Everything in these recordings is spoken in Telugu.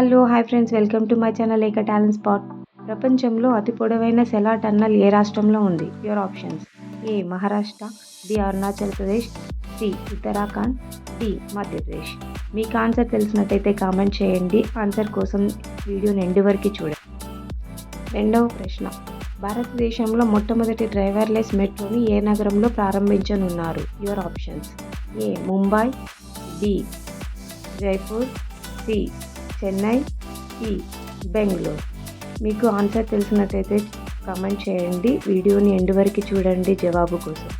Hello hi friends, welcome to my channel ఏక టాలెంట్ స్పాట్. ప్రపంచంలో అతి పొడవైన సెలా టన్నల్ ఏ రాష్ట్రంలో ఉంది? Your options: A Maharashtra, B Arunachal Pradesh, C Uttarakhand, D Madhya Pradesh. మీకు ఆన్సర్ తెలిసినట్టయితే కామెంట్ చేయండి. ఆన్సర్ కోసం వీడియోని ఎండ్ వరకు చూడండి. రెండవ ప్రశ్న: భారతదేశంలో మొట్టమొదటి డ్రైవర్లెస్ మెట్రోని ఏ నగరంలో ప్రారంభించనున్నారు? Your options: A Mumbai, B Jaipur, C Chennai, E Bengaluru. మీకు ఆన్సర్ తెలిసినట్టయితే కామెంట్ చేయండి. వీడియోని ఎండ్ వరకు చూడండి జవాబు కోసం.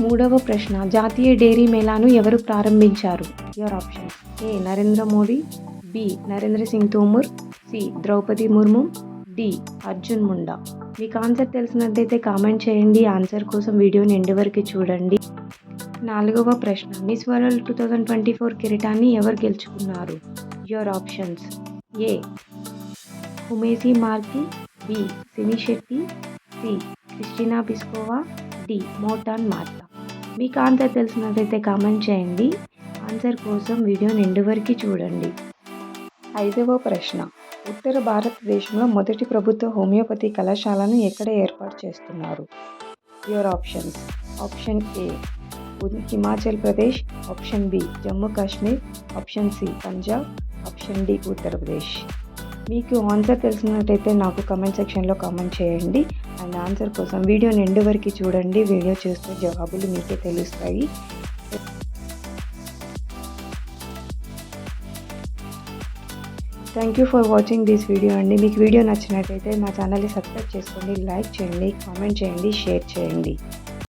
మూడవ ప్రశ్న: జాతీయ డైరీ మేళాను ఎవరు ప్రారంభించారు? Your options: A Narendra Modi, B Narendra Singh Tomar, C Droupadi Murmu, D Arjun Munda. మీకు ఆన్సర్ తెలిసినట్టయితే కామెంట్ చేయండి. ఆన్సర్ కోసం వీడియోని ఎండ్ వరకు చూడండి. నాలుగవ ప్రశ్న: మిస్ వరల్డ్ 2024 కిరీటాన్ని ఎవరు గెలుచుకున్నారు? యువర్ ఆప్షన్స్: ఏ హుమేసి మార్కి, B Simi Shetty, C Krystyna Pyszkova, D మోటాన్ మార్తా. మీకు ఆన్సర్ తెలిసినట్లయితే కామెంట్ చేయండి. ఆన్సర్ కోసం వీడియోని ఎండ్ వరకు చూడండి. ఐదవ ప్రశ్న: ఉత్తర భారతదేశంలో మొదటి ప్రభుత్వ హోమియోపతి కళాశాలను ఎక్కడ ఏర్పాటు చేస్తున్నారు? Your options: option A Himachal Pradesh, option B Jammu Kashmir, option C Punjab, option D Uttar Pradesh. మీకు ఆన్సర్ తెలిసినట్టయితే నాకు కామెంట్ సెక్షన్లో కామెంట్ చేయండి. అండ్ ఆన్సర్ కోసం వీడియోని ఎండ్ వరకు చూడండి. వీడియో చూస్తే జవాబులు మీకే తెలుస్తాయి. Thank you for watching this video అండి. మీకు వీడియో నచ్చినట్టయితే మా ఛానల్ని సబ్స్క్రైబ్ చేసుకోండి, లైక్ చేయండి, కామెంట్ చేయండి, షేర్ చేయండి.